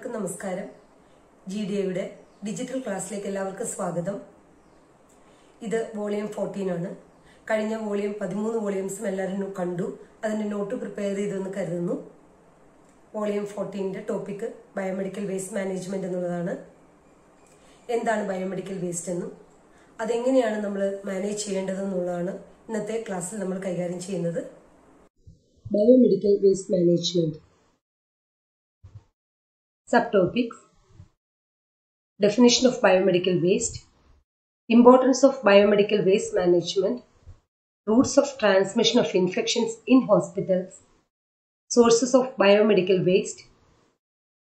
എല്ലാവർക്കും നമസ്കാരം. ജിഡിയുടെ ഡിജിറ്റൽ ക്ലാസ്സിലേക്ക് എല്ലാവർക്കും സ്വാഗതം. ഇത് വോളിയം 14 ആണ്. കഴിഞ്ഞ വോളിയം 13 വോളിയംസും എല്ലാവരും കണ്ടു. അതിന്റെ നോട്ട് പ്രിപ്പയർ ചെയ്തെന്ന് കരുതുന്നു. വോളിയം 14ന്റെ ടോപ്പിക് ബയോമെഡിക്കൽ വേസ്റ്റ് മാനേജ്മെന്റ് എന്നുള്ളതാണ്. എന്താണ് ബയോമെഡിക്കൽ വേസ്റ്റ് എന്നും അതെങ്ങനെയാണ് നമ്മൾ മാനേജ് ചെയ്യേണ്ടതെന്നുള്ളതാണ് ഇന്നത്തെ ക്ലാസ്സിൽ നമ്മൾ കൈകാര്യം ചെയ്യുന്നത്. Biomedical waste management. Subtopics: Definition of biomedical waste, Importance of biomedical waste management, Routes of transmission of infections in hospitals, Sources of biomedical waste,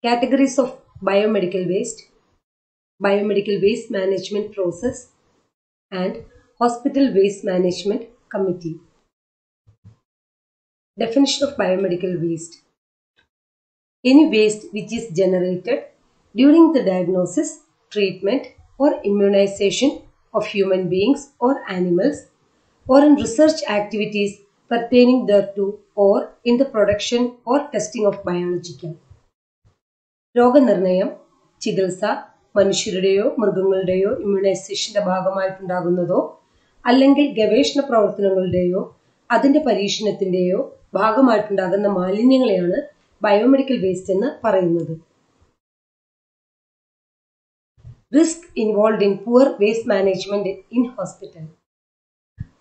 Categories of biomedical waste, Biomedical waste management process, and Hospital waste management committee. Definition of biomedical waste: any waste which is generated during the diagnosis, treatment, or immunization of human beings or animals, or in research activities pertaining thereto, or in the production or testing of biological. രോഗനിർണയം, ചികിത്സ, മനുഷ്യരുടെയോ മൃഗങ്ങളുടെയോ ഇമ്മ്യൂണൈസേഷന്റെ ഭാഗമായിട്ടുണ്ടാകുന്നതോ അല്ലെങ്കിൽ ഗവേഷണ പ്രവർത്തനങ്ങളുടെയോ അതിന്റെ പരീക്ഷണത്തിന്റെയോ ഭാഗമായിട്ടുണ്ടാകുന്ന മാലിന്യങ്ങളെയാണ് biomedical waste എന്ന് പറയുന്നത്. Risk involved in poor waste management in hospital.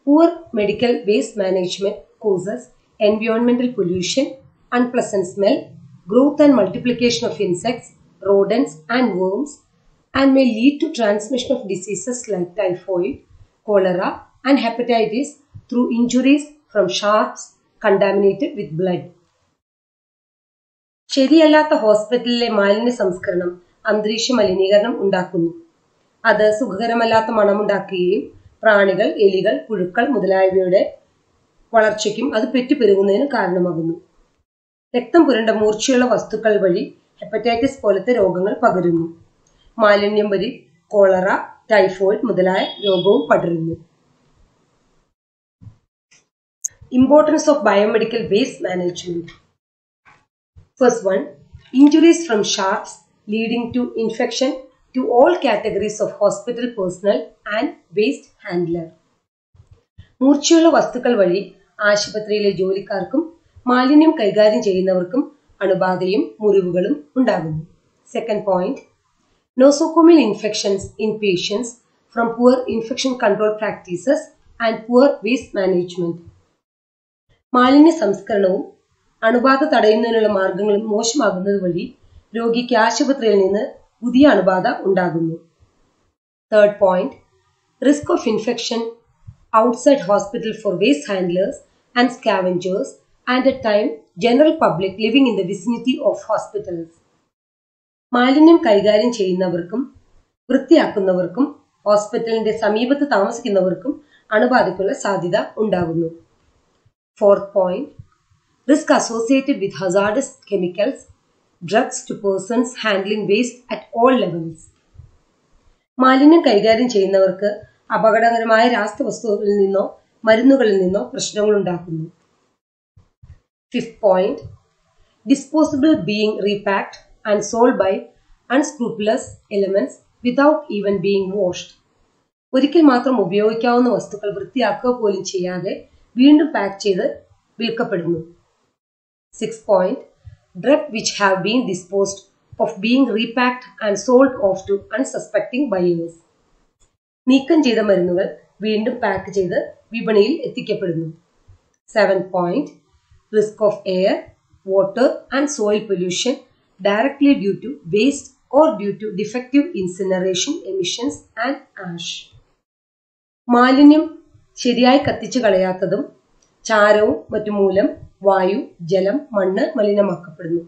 Poor medical waste management causes environmental pollution, unpleasant smell, growth and multiplication of insects, rodents and worms, and may lead to transmission of diseases like typhoid, cholera and hepatitis through injuries from sharps contaminated with blood. ശരിയല്ലാത്ത ഹോസ്പിറ്റലിലെ മാലിന്യ സംസ്കരണം അന്തരീക്ഷ മലിനീകരണം ഉണ്ടാക്കുന്നു. അത് സുഖകരമല്ലാത്ത മണമുണ്ടാക്കുകയും പ്രാണികൾ, എലികൾ, പുഴുക്കൾ മുതലായവയുടെ വളർച്ചയ്ക്കും അത് പെറ്റുപെരുകുന്നതിനും കാരണമാകുന്നു. രക്തം പുരണ്ട മൂർച്ചയുള്ള വസ്തുക്കൾ വഴി ഹെപ്പറ്റൈറ്റിസ് പോലത്തെ രോഗങ്ങൾ പകരുന്നു. മാലിന്യം വഴി കോളറ, ടൈഫോയിഡ് മുതലായ രോഗവും പടരുന്നു. Importance of biomedical waste management. First one, injuries from sharps leading to infection to all categories of hospital personnel and waste handler. മൂർച്ചയുള്ള വസ്തുക്കൾ വഴി ആശുപത്രിയിലെ ജോലിക്കാർക്കും മാലിന്യം കൈകാര്യം ചെയ്യുന്നവർക്കും അണുബാധയും മുറിവുകളും ഉണ്ടാകുന്നു. Second point, nosocomial infections in patients from poor infection control practices and poor waste management. മാലിന്യ സംസ്കരണവും അണുബാധ തടയുന്നതിനുള്ള മാർഗങ്ങളും മോശമാകുന്നത് വഴി രോഗിക്ക് ആശുപത്രിയിൽ നിന്ന് പുതിയ അണുബാധ ഉണ്ടാകുന്നു. Third point, risk of infection outside hospital four waste handlers and scavengers and A time general public living in the vicinity of hospitals. മാലിന്യം കൈകാര്യം ചെയ്യുന്നവർക്കും വൃത്തിയാക്കുന്നവർക്കും ഹോസ്പിറ്റലിന്റെ സമീപത്ത് താമസിക്കുന്നവർക്കും അണുബാധയ്ക്കുള്ള സാധ്യത ഉണ്ടാകുന്നു. Fourth point, risk associated with hazardous chemicals, drugs to persons handling waste at all levels. മാലിന്യം കൈകാര്യം ചെയ്യുന്നവർക്ക് അപകടകരമായ രാസവസ്തുക്കളിൽ നിന്നോ മരുന്നുകളിൽ നിന്നോ പ്രശ്നങ്ങൾ ഉണ്ടാക്കുന്നു. Fifth point, disposable being repacked and sold by unscrupulous elements without even being washed. ഒരിക്കൽ മാത്രം ഉപയോഗിക്കാവുന്ന വസ്തുക്കൾ വൃത്തിയാക്കുക പോലും ചെയ്യാതെ വീണ്ടും പാക്ക് ചെയ്ത് വിൽക്കപ്പെടുന്നു. Sixth point, drugs which have been disposed of being repacked and sold off to unsuspecting buyers. നീക്കം ചെയ്ത മരുന്നുകൾ വീണ്ടും പാക്ക് ചെയ്ത് വിപണിയിൽ എത്തിക്കപ്പെടുന്നു. Seventh point, risk of air, water and soil pollution directly due to waste or due to defective incineration emissions and ash. മാലിന്യം ശരിയായി കത്തിച്ചു കളയാത്തതും ചാരവും മറ്റു മൂലം വായു, ജലം, മണ്ണ് മലിനമാക്കപ്പെടുന്നു.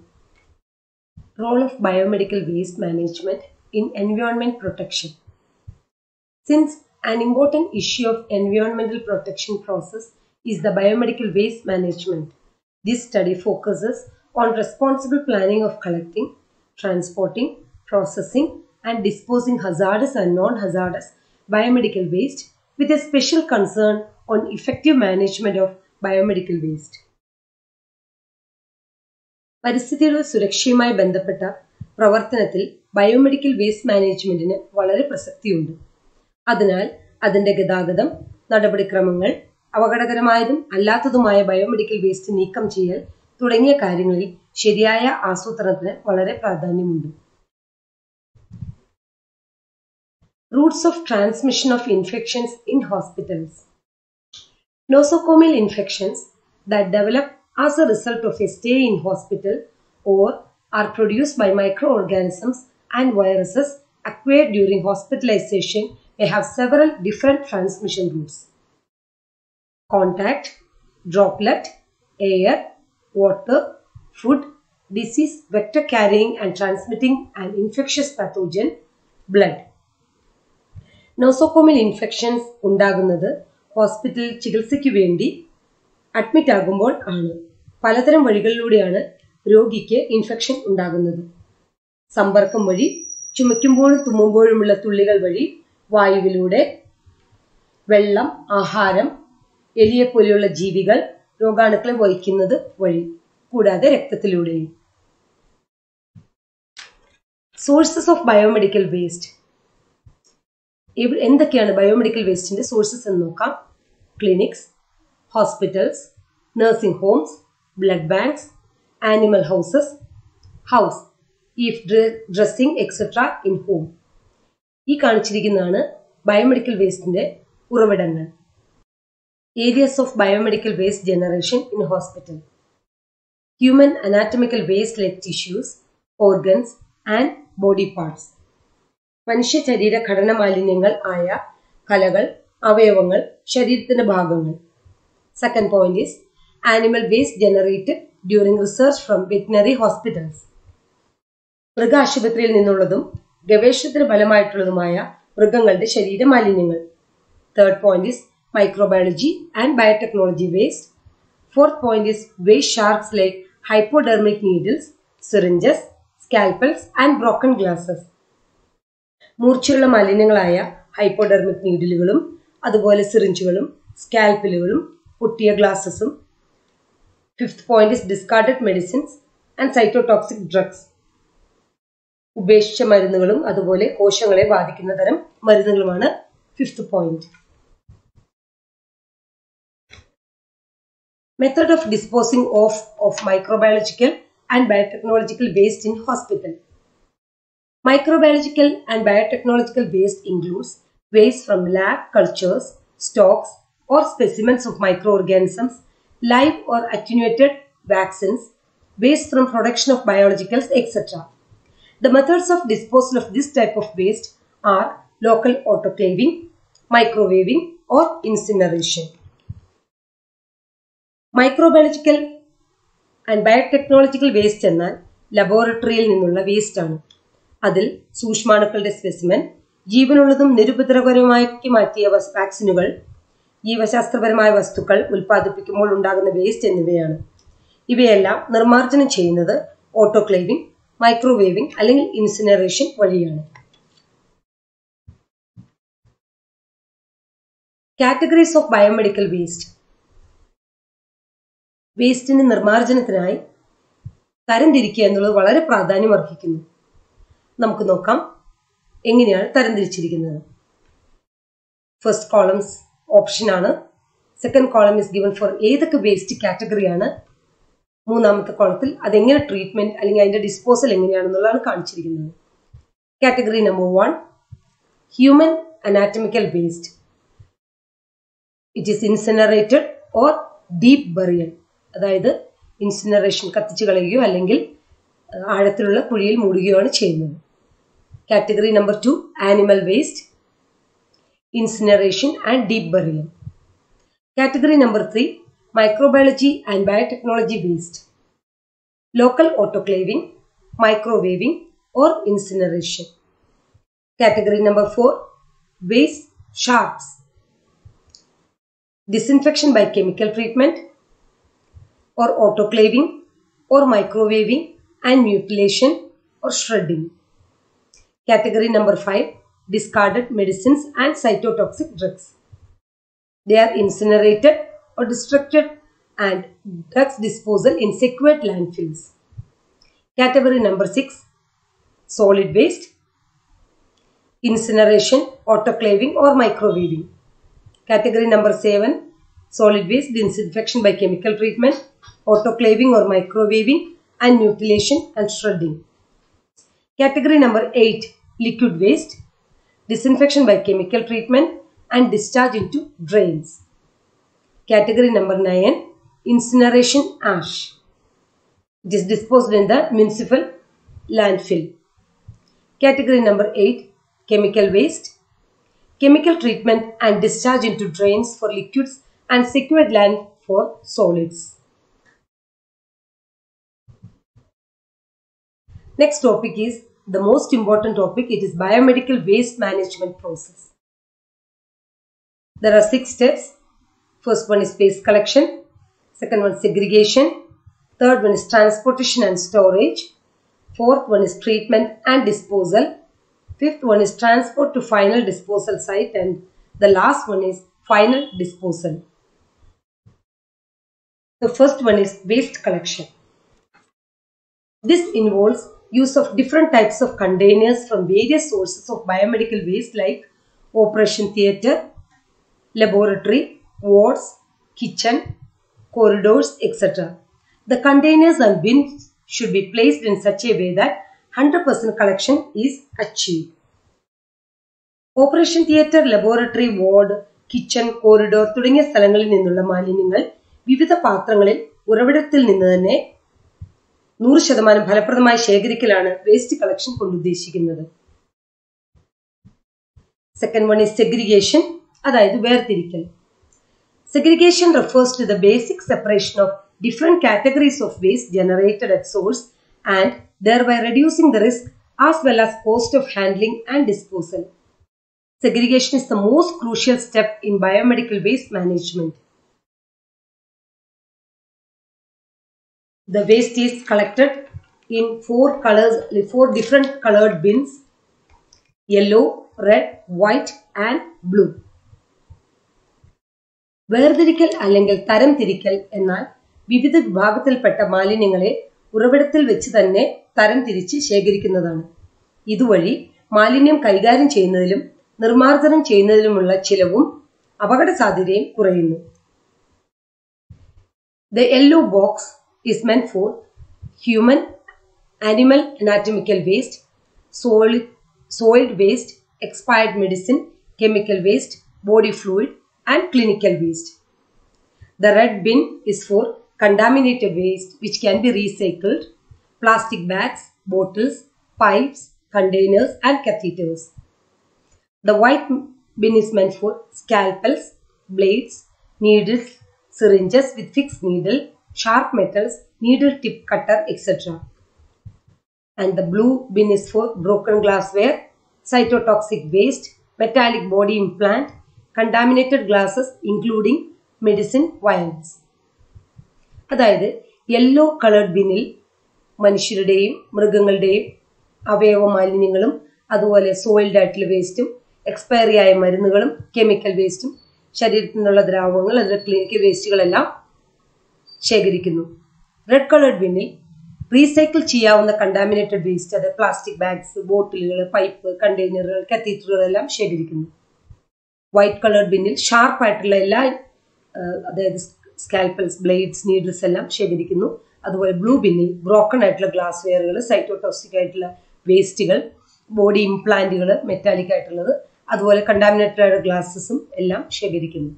Role of biomedical waste management in environment protection. Since an important issue of environmental protection process is the biomedical waste management, this study focuses on responsible planning of collecting, transporting, processing, and disposing hazardous and non-hazardous biomedical waste with a special concern on effective management of biomedical waste. പരിസ്ഥിതിയുടെ സുരക്ഷയുമായി ബന്ധപ്പെട്ട പ്രവർത്തനത്തിൽ biomedical waste മാനേജ്മെന്റിന് വളരെ പ്രസക്തിയുണ്ട്. അതിനാൽ അതിന്റെ ഗതാഗതം, നടപടിക്രമങ്ങൾ, അപകടകരമായതും അല്ലാത്തതുമായ ബയോമെഡിക്കൽ വേസ്റ്റ് നീക്കം ചെയ്യൽ തുടങ്ങിയ കാര്യങ്ങളിൽ ശരിയായ ആസൂത്രണത്തിന് വളരെ പ്രാധാന്യമുണ്ട്. Routes of transmission of infections in hospitals. Nosocomial infections that develop as a result of a stay in hospital or are produced by microorganisms and viruses acquired during hospitalization may have several different transmission routes. Contact, droplet, air, water, food, disease vector carrying and transmitting an infectious pathogen, blood. Nosocomial infections ഉണ്ടാകുന്നത് ഹോസ്പിറ്റലിൽ ചികിത്സയ്ക്ക് വേണ്ടി admit ആകുമ്പോൾ ആണ്. പലതരം വഴികളിലൂടെയാണ് രോഗിക്ക് infection ഉണ്ടാകുന്നത്. സമ്പർക്കം വഴി, ചുമയ്ക്കുമ്പോഴും തുമ്മുമ്പോഴുമുള്ള തുള്ളികൾ വഴി, വായുവിലൂടെ, വെള്ളം, ആഹാരം, എലിയെപ്പോലെയുള്ള ജീവികൾ രോഗാണുക്കളെ വഹിക്കുന്നത് വഴി, കൂടാതെ രക്തത്തിലൂടെയും. Sources of biomedical waste. എന്തൊക്കെയാണ് ബയോമെഡിക്കൽ വേസ്റ്റിന്റെ സോഴ്സസ് എന്ന് നോക്കാം. Clinics, hospitals, nursing homes, blood banks, animal houses, house, if dressing etcetera in home. ഈ കാണിച്ചിരിക്കുന്നതാണ് ബയോമെഡിക്കൽ വേസ്റ്റിന്റെ ഉറവിടങ്ങൾ. Areas of biomedical waste generation in hospital. Human anatomical waste like tissues, organs and body parts. മനുഷ്യ ശരീര ഘടന മാലിന്യങ്ങൾ ആയ കലകൾ, അവയവങ്ങൾ, ശരീരത്തിന്റെ ഭാഗങ്ങൾ. Second point is animal waste generated during research from veterinary hospitals. മൃഗാശുപത്രിയിൽ നിന്നുള്ളതും ഗവേഷണത്തിന് ഫലമായിട്ടുള്ളതുമായ മൃഗങ്ങളുടെ ശരീര മാലിന്യങ്ങൾ. Third point is microbiology and biotechnology waste. Fourth point is waste sharps like hypodermic needles, syringes, scalpels and broken glasses. മൂർച്ചയുള്ള മാലിന്യങ്ങളായ hypodermic നീഡിലുകളും അതുപോലെ സിറിഞ്ചുകളും സ്കാൽപ്പലുകളും പൊട്ടിയ ഗ്ലാസസും. Fifth point is discarded medicines and cytotoxic drugs. ഉപേക്ഷിച്ച മരുന്നുകളും അതുപോലെ കോശങ്ങളെ ബാധിക്കുന്ന തരം മരുന്നുകളുമാണ് fifth point. Method of disposing of microbiological and biotechnological waste in hospital. Microbiological and biotechnological waste includes waste from lab cultures, stocks or specimens of microorganisms, live or attenuated vaccines, waste from production of biologicals, etc. The methods of disposal of this type of waste are local autoclaving, microwaving or incineration. Microbiological and biotechnological waste എന്നാൽ ലബോറട്ടറിയിൽ നിന്നുള്ള waste ആണ്. അതിൽ സൂക്ഷ്മാണുക്കളുടെ specimen, ജീവനുള്ളതും നിരുപദ്രവകരമാക്കി മാറ്റിയ വാക്സിനുകൾ, ജീവശാസ്ത്രപരമായ വസ്തുക്കൾ ഉൽപ്പാദിപ്പിക്കുമ്പോൾ ഉണ്ടാകുന്ന waste എന്നിവയാണ്. ഇവയെല്ലാം നിർമ്മാർജ്ജനം ചെയ്യുന്നത് ഓട്ടോക്ലേവിംഗ്, മൈക്രോവേവിംഗ് അല്ലെങ്കിൽ ഇൻസിനറേഷൻ വഴിയാണ്. Categories of biomedical waste. വേസ്റ്റിന്റെ നിർമ്മാർജ്ജനത്തിനായി തരംതിരിക്കുക എന്നുള്ളത് വളരെ പ്രാധാന്യം അർഹിക്കുന്നു. നമുക്ക് നോക്കാം എങ്ങനെയാണ് തരംതിരിച്ചിരിക്കുന്നത്. ഫസ്റ്റ് കോളംസ് ഓപ്ഷൻ ആണ്. Second column is given for ഏതൊക്കെ വേസ്റ്റ് കാറ്റഗറിയാണ്. മൂന്നാമത്തെ കോളത്തിൽ അതെങ്ങനെ ട്രീറ്റ്മെന്റ് അല്ലെങ്കിൽ അതിന്റെ ഡിസ്പോസൽ എങ്ങനെയാണെന്നുള്ളതാണ് കാണിച്ചിരിക്കുന്നത്. Category number 1, human anatomical waste. It is incinerated or deep burial, അതായത് ഇൻസിനറേഷൻ കത്തിച്ചു കളയുകയോ അല്ലെങ്കിൽ ആഴത്തിലുള്ള കുഴിയിൽ മൂടുകയാണ് ചെയ്യുന്നത്. Category number 2, animal waste, incineration and deep burial. Category number 3, microbiology and biotechnology waste, local autoclaving, microwaving or incineration. Category number 4, waste sharps, disinfection by chemical treatment or autoclaving or microwaving and mutilation or shredding. Category number 5, discarded medicines and cytotoxic drugs. They are incinerated or destructed and drugs disposal in secured landfills. Category number 6, solid waste, incineration, autoclaving or microwaving. Category number 7, solid waste, disinfection by chemical treatment, autoclaving or microwaving, and mutilation and shredding. Category number 8, liquid waste, disinfection by chemical treatment and discharge into drains. Category number 9, incineration ash. It is disposed in the municipal landfill. Category number 8, chemical waste, chemical treatment and discharge into drains for liquids and secured land for solids. Next topic is the most important topic. It is biomedical waste management process. There are 6 steps. First one is waste collection, second one is segregation, third one is transportation and storage, fourth one is treatment and disposal, fifth one is transport to final disposal site, and the last one is final disposal. The first one is waste collection. This involves use of different types of containers from various sources of biomedical waste like operation theatre, laboratory, wards, kitchen, corridors, etc. The containers and bins should be placed in such a way that 100% collection is achieved. Operation theatre, laboratory, ward, kitchen, corridor തുടങ്ങിയ സ്ഥലങ്ങളിൽ നിന്നുള്ള മാലിന്യങ്ങൾ വിവിധ പാത്രങ്ങളിൽ ഉറവിടത്തിൽ നിന്ന് തന്നെ 100% ഫലപ്രദമായി ശേഖരിക്കലാണ് വേസ്റ്റ് കളക്ഷൻ കൊണ്ട് ഉദ്ദേശിക്കുന്നത്. Second one is segregation, അതായത് വേർതിരിക്കൽ. Segregation refers to the basic separation of different categories of waste generated at source and thereby reducing the risk as well as cost of handling and disposal. Segregation is the most crucial step in biomedical waste management. The waste is collected in 4 different colored bins: yellow, red, white and blue. വേർതിരിക്കൽ അല്ലെങ്കിൽ തരം തിരിക്കൽ എന്നാൽ വിവിധ വിഭാഗത്തിൽപ്പെട്ട മാലിന്യങ്ങളെ ഉറവിടത്തിൽ വെച്ച് തന്നെ തരം തിരിച്ച് ശേഖരിക്കുന്നതാണ്. ഇതുവഴി മാലിന്യം കൈകാര്യം ചെയ്യുന്നതിലും നിർമ്മാർജ്ജനം ചെയ്യുന്നതിലുമുള്ള ചിലവും അപകട സാധ്യതയും കുറയുന്നു. The yellow box is meant for human, animal anatomical waste, soiled waste, expired medicine, chemical waste, body fluid and clinical waste. The red bin is for contaminated waste which can be recycled, plastic bags, bottles, pipes, containers and catheters. The white bin is meant for scalpels, blades, needles, syringes with fixed needle, sharp metals, needle tip cutter, etc. And the blue bin is for broken glassware, cytotoxic waste, metallic body implant, contaminated glasses including medicine vials. അതായത് yellow coloured ബിന്നിൽ മനുഷ്യരുടെയും മൃഗങ്ങളുടെയും അവയവ മാലിന്യങ്ങളും അതുപോലെ soiled ആയിട്ടുള്ള വേസ്റ്റും expiry ആയ മരുന്നുകളും കെമിക്കൽ വേസ്റ്റും ശരീരത്തിൽ നിന്നുള്ള ദ്രാവകങ്ങൾ അതിലെ ക്ലിനിക്കൽ വേസ്റ്റുകളെല്ലാം ശേഖരിക്കുന്നു. റെഡ് കളർഡ് ബിന്നിൽ റീസൈക്കിൾ ചെയ്യാവുന്ന കണ്ടാമിനേറ്റഡ് വേസ്റ്റ്, അത് പ്ലാസ്റ്റിക് ബാഗ്സ്, ബോട്ടിലുകൾ, പൈപ്പ്, കണ്ടെയ്നറുകൾ, കത്തീറ്ററുകളെല്ലാം ശേഖരിക്കുന്നു. വൈറ്റ് കളർഡ് ബിന്നിൽ ഷാർപ്പായിട്ടുള്ള എല്ലാ അതായത് സ്കാൽപ്പൽസ്, ബ്ലേഡ്സ്, നീഡിൽസ് എല്ലാം ശേഖരിക്കുന്നു. അതുപോലെ ബ്ലൂ ബിന്നിൽ ബ്രോക്കൺ ആയിട്ടുള്ള ഗ്ലാസ് വെയറുകൾ, സൈറ്റോടോക്സിക് ആയിട്ടുള്ള വേസ്റ്റുകൾ, ബോഡി ഇംപ്ലാന്റുകൾ, മെറ്റാലിക് ആയിട്ടുള്ളത്, അതുപോലെ കണ്ടാമിനേറ്റഡ് ആയിട്ടുള്ള ഗ്ലാസസും എല്ലാം ശേഖരിക്കുന്നു.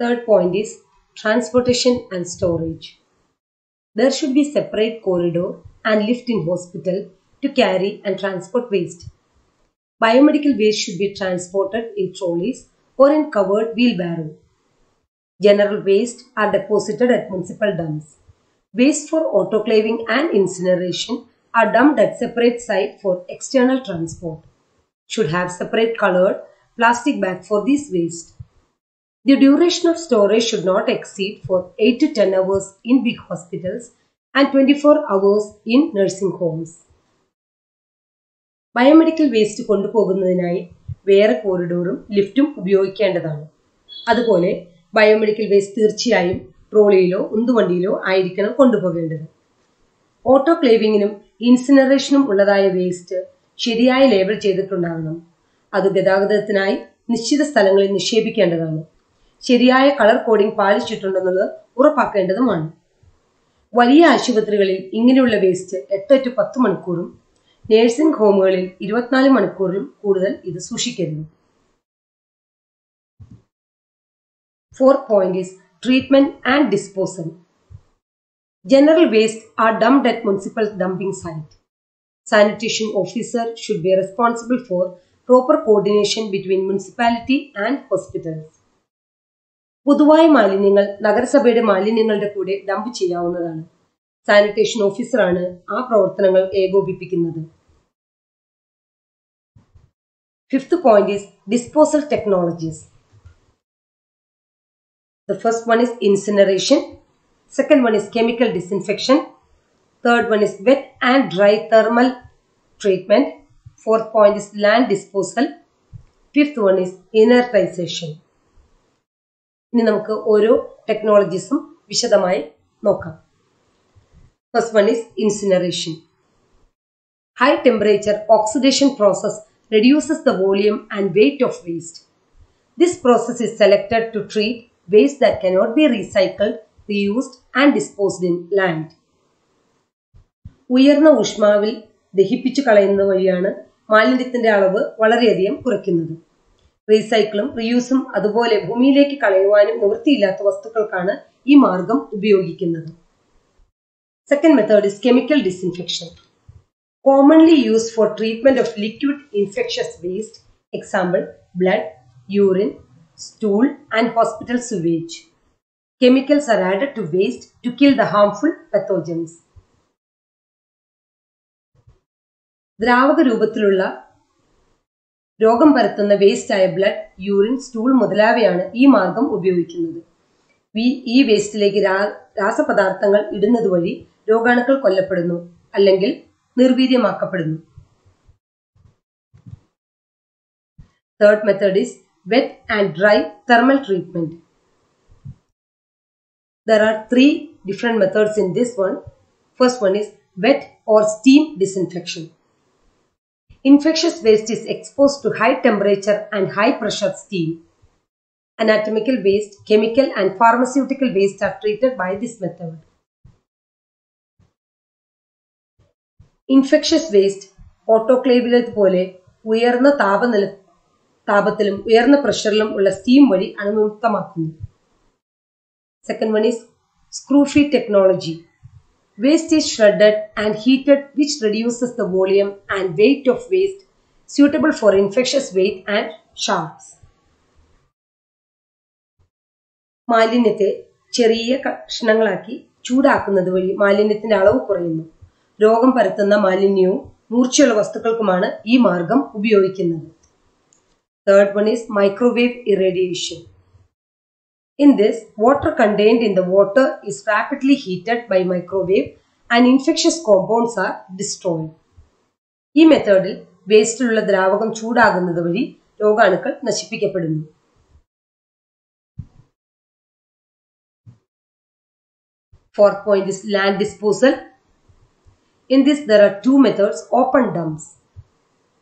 Third point is transportation and storage. There should be separate corridor and lift in hospital to carry and transport waste. Biomedical waste should be transported in trolleys or in covered wheelbarrow. General waste are deposited at municipal dumps. Waste for autoclaving and incineration are dumped at separate site for external transport. Should have separate colored plastic bag for this waste. The duration of storage should not exceed for 8 to 10 hours in big hospitals and 24 hours in nursing homes. Biomedical waste കൊണ്ടുപോകുന്നതിനായി വേറെ കോറിഡോറും ലിഫ്റ്റും ഉപയോഗിക്കേണ്ടതാണ്. അതുപോലെ biomedical waste തീർച്ചയായും ട്രോളിയിലോ ഉന്തുവണ്ടിയിലോ ആയിരിക്കണം കൊണ്ടുപോകേണ്ടത്. ഓട്ടോക്ലേവിങ്ങിനും ഇൻസിനറേഷനും ഉള്ളതായ waste ശരിയായി label ചെയ്തിട്ടുണ്ടാകണം. അത് ഗതാഗതത്തിനായി നിശ്ചിത സ്ഥലങ്ങളിൽ നിക്ഷേപിക്കേണ്ടതാണ്. ശരിയായ കളർ കോഡിംഗ് പാലിച്ചിട്ടുണ്ടെന്നുള്ളത് ഉറപ്പാക്കേണ്ടതുമാണ്. വലിയ ആശുപത്രികളിൽ ഇങ്ങനെയുള്ള വേസ്റ്റ് 8 to 10 മണിക്കൂറും നഴ്സിംഗ് ഹോമുകളിൽ 24 മണിക്കൂറിലും കൂടുതൽ ഇത് സൂക്ഷിക്കരുത്. Fourth point is treatment and disposal. General waste are dumped at municipal dumping site. Sanitation officer should be responsible for proper coordination between municipality and hospitals. പൊതുവായ മാലിന്യങ്ങൾ നഗരസഭയുടെ മാലിന്യങ്ങളുടെ കൂടെ ഡംപ് ചെയ്യാവുന്നതാണ്. സാനിറ്റേഷൻ ഓഫീസറാണ് ആ പ്രവർത്തനങ്ങൾ ഏകോപിപ്പിക്കുന്നത്. Fifth point is disposal technologies. The first one is incineration. Second one is chemical disinfection. Third one is wet and dry thermal treatment. Fourth point is land disposal. Fifth one is inertization. ഇനി നമുക്ക് ഓരോ ടെക്നോളജീസും വിശദമായി നോക്കാം. First one is incineration. High temperature oxidation process reduces the volume and weight of waste. This process is selected to treat waste that cannot be recycled, reused and disposed in land. ഉയർന്ന ഊഷ്മാവിൽ ദഹിപ്പിച്ചു കളയുന്നത് വഴിയാണ് മാലിന്യത്തിന്റെ അളവ് വളരെയധികം കുറയ്ക്കുന്നത്. റീസൈക്കിളും റീയൂസും അതുപോലെ ഭൂമിയിലേക്ക് കളയുവാനും നിവൃത്തിയില്ലാത്ത വസ്തുക്കൾക്കാണ് ഈ മാർഗം ഉപയോഗിക്കുന്നത്. Second method is chemical disinfection. Commonly used for treatment of liquid infectious waste, example blood, urine, stool and hospital sewage. Chemicals are added to waste to kill the harmful pathogens. ദ്രാവക രൂപത്തിലുള്ള രോഗം പരത്തുന്ന വേസ്റ്റ് ആയ blood, urine, stool മുതലായവയാണ് ഈ മാർഗം ഉപയോഗിക്കുന്നത്. ഈ വേസ്റ്റിലേക്ക് രാസപദാർത്ഥങ്ങൾ ഇടുന്നത് വഴി രോഗാണുക്കൾ കൊല്ലപ്പെടുന്നു അല്ലെങ്കിൽ നിർവീര്യമാക്കപ്പെടുന്നു. Third method is wet and dry thermal treatment. There are 3 different methods in this one. First one is wet or steam disinfection. Infectious waste is exposed to high temperature and high pressure steam. Anatomical waste, chemical and pharmaceutical waste are treated by this method. Infectious waste ഓട്ടോക്ലേവിലേതുപോലെ ഉയർന്ന താപത്തിലും ഉയർന്ന പ്രഷറിലും ഉള്ള steam വഴി അണുവിമുക്തമാക്കുന്നു. Second one is screw feed technology. Waste is shredded and heated, which reduces the volume and weight of waste, suitable for infectious weight and sharps. മാലിന്യത്തെ ചെറിയ കഷ്ണങ്ങളാക്കി ചൂടാക്കുന്നത് വഴി മാലിന്യത്തിന്റെ അളവ് കുറയുന്നു. രോഗം പരത്തുന്ന മാലിന്യവും മൂർച്ചയുള്ള വസ്തുക്കൾക്കുമാണ് ഈ മാർഗം ഉപയോഗിക്കുന്നത്. Third one is microwave irradiation. In this, water contained in the water is rapidly heated by microwave and infectious compounds are destroyed. ഈ മെത്തേഡിൽ വേസ്റ്റിലുള്ള ദ്രാവകം ചൂടാകുന്നത് വഴി രോഗാണുക്കൾ നശിപ്പിക്കപ്പെടുന്നു. Fourth point is land disposal. In this, there are 2 methods: open dumps,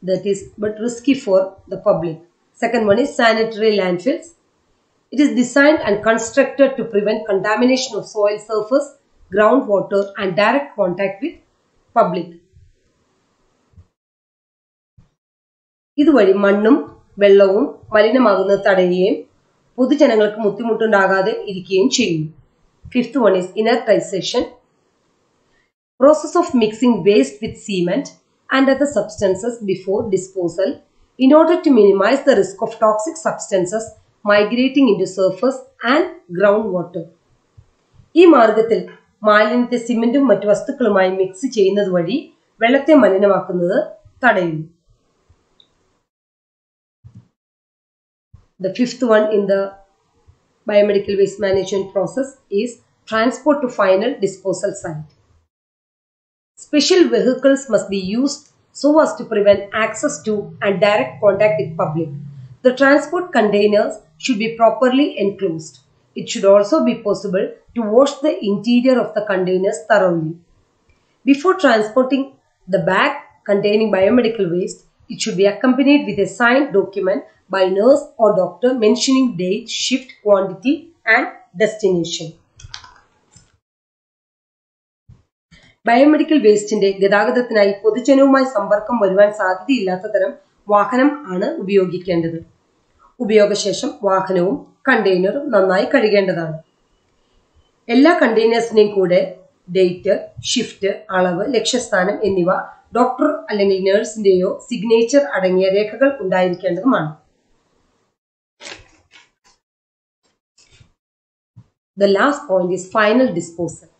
that is but risky for the public. Second one is sanitary landfills. It is designed and constructed to prevent contamination of soil surface, groundwater and direct contact with public. ഇതുവഴി മണ്ണും വെള്ളവും മലിനമാകുന്നത് തടയുകയും പൊതുജനങ്ങൾക്ക് ബുദ്ധിമുട്ടുണ്ടാകാതെ ഇരിക്കുകയും ചെയ്യുന്നു. Fifth one is inertization. Process of mixing waste with cement and other substances before disposal in order to minimize the risk of toxic substances migrating into surface and groundwater. ഈ മാർഗത്തിൽ മാലിന്യത്തെ സിമന്റും മറ്റു വസ്തുക്കളുമായി മിക്സ് ചെയ്യുന്നത് വഴി വെള്ളത്തെ മലിനമാക്കുന്നത് തടയുന്നു. The fifth one in the biomedical waste management process is transport to final disposal site. Special vehicles must be used so as to prevent access to and direct contact with public. The transport containers should be properly enclosed. It should also be possible to wash the interior of the containers thoroughly. Before transporting The bag containing biomedical waste, it should be accompanied with a signed document by nurse or doctor mentioning date, shift, quantity and destination. Biomedical വേസ്റ്റിന്റെ ഗതാഗതത്തിനായി പൊതുജനവുമായി സമ്പർക്കം വരുവാൻ സാധ്യതയില്ലാത്ത തരം വാഹനം ആണ് ഉപയോഗിക്കേണ്ടത്. ഉപയോഗശേഷം വാഹനവും കണ്ടെയ്നറും നന്നായി കഴുകേണ്ടതാണ്. എല്ലാ കണ്ടെയ്നേഴ്സിനെയും കൂടെ ഡേറ്റ്, ഷിഫ്റ്റ്, അളവ്, ലക്ഷ്യസ്ഥാനം എന്നിവ ഡോക്ടർ അല്ലെങ്കിൽ നഴ്സിന്റെയോ സിഗ്നേച്ചർ അടങ്ങിയ രേഖകൾ ഉണ്ടായിരിക്കേണ്ടതുമാണ്. The last point is final disposal.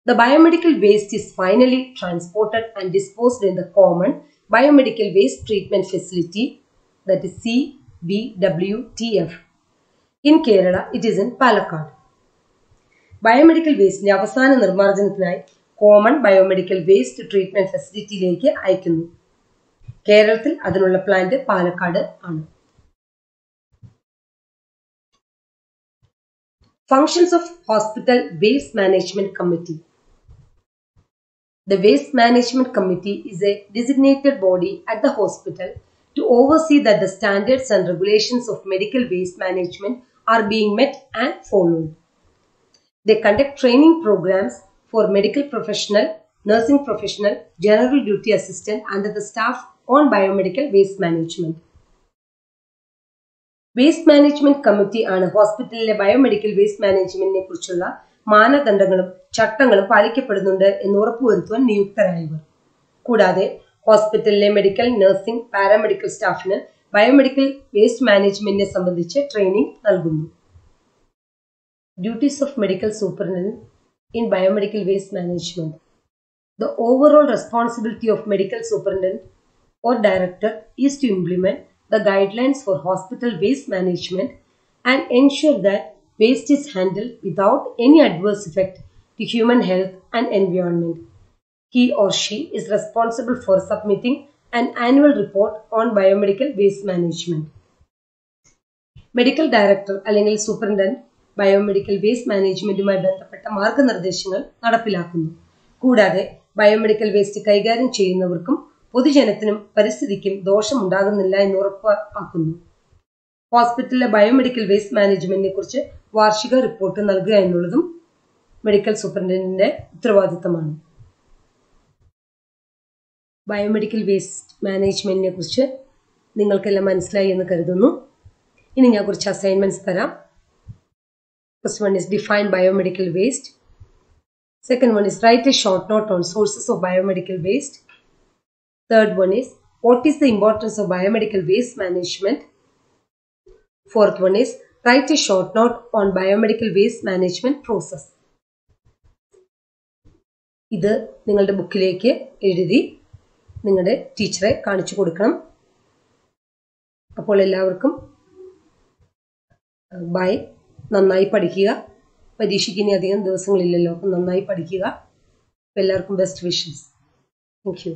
The biomedical waste is finally transported and disposed in the common biomedical waste treatment facility, that is CBWTF. In Kerala, it is in Palakkad. Biomedical വേസ്റ്റിന്റെ അവസാന നിർമ്മാർജ്ജനത്തിനായി common biomedical waste treatment ഫെസിലിറ്റിയിലേക്ക് അയക്കുന്നു. കേരളത്തിൽ അതിനുള്ള plant Palakkad ആണ്. Functions of Hospital Waste Management Committee. The Waste Management Committee is a designated body at the hospital to oversee that the standards and regulations of medical waste management are being met and followed. They conduct training programs for medical professional, nursing professional, general duty assistant and the staff on biomedical waste management. Waste management committee ആണ് ഹോസ്പിറ്റലിലെ biomedical waste മാനേജ്മെന്റിനെ കുറിച്ചുള്ള മാനദണ്ഡങ്ങളും ചട്ടങ്ങളും പാലിക്കപ്പെടുന്നുണ്ട് എന്ന് ഉറപ്പുവരുത്തുവാൻ നിയുക്തരായവർ. കൂടാതെ ഹോസ്പിറ്റലിലെ മെഡിക്കൽ, നഴ്സിംഗ്, പാരാമെഡിക്കൽ സ്റ്റാഫിന് ബയോമെഡിക്കൽ വേസ്റ്റ് മാനേജ്മെന്റിനെ സംബന്ധിച്ച് ട്രെയിനിങ് നൽകുന്നു. Duties of medical superintendent in biomedical waste management. The overall responsibility of medical superintendent or director is to implement the guidelines for hospital waste management and ensure that waste is handled without any adverse effect to human health and environment. He or she is responsible for submitting an annual report on biomedical waste management. Medical director അല്ലെങ്കിൽ superintendent biomedical waste മാനേജ്മെന്റുമായി ബന്ധപ്പെട്ട മാർഗനിർദ്ദേശങ്ങൾ നടപ്പിലാക്കുന്നു. കൂടാതെ biomedical waste കൈകാര്യം ചെയ്യുന്നവർക്കും പൊതുജനത്തിനും പരിസ്ഥിതിക്കും ദോഷമുണ്ടാകുന്നില്ല എന്ന് ഉറപ്പാക്കുന്നു. ഹോസ്പിറ്റലിലെ ബയോമെഡിക്കൽ വേസ്റ്റ് മാനേജ്മെന്റിനെ കുറിച്ച് വാർഷിക റിപ്പോർട്ട് നൽകുക എന്നുള്ളതും മെഡിക്കൽ സൂപ്രണ്ടന്റിന്റെ ഉത്തരവാദിത്തമാണ്. ബയോമെഡിക്കൽ വേസ്റ്റ് മാനേജ്മെന്റിനെ കുറിച്ച് നിങ്ങൾക്കെല്ലാം മനസ്സിലായി എന്ന് കരുതുന്നു. ഇനി ഞാൻ കുറച്ച് അസൈൻമെന്റ്സ് തരാം. First one is define biomedical waste. Second one is write a short note on sources of biomedical waste. Third one is what is the importance of biomedical waste management. Fourth one is write a short note on biomedical waste management process. ഇത് നിങ്ങളുടെ ബുക്കിലേക്ക് എഴുതി നിങ്ങളുടെ ടീച്ചറെ കാണിച്ചു കൊടുക്കണം. അപ്പോൾ എല്ലാവർക്കും by. നന്നായി പഠിക്കുക. പരീക്ഷയ്ക്ക് ഇനി അധികം ദിവസങ്ങളില്ലല്ലോ, അപ്പം നന്നായി പഠിക്കുക. എല്ലാവർക്കും ബെസ്റ്റ് വിഷസ്. Thank you.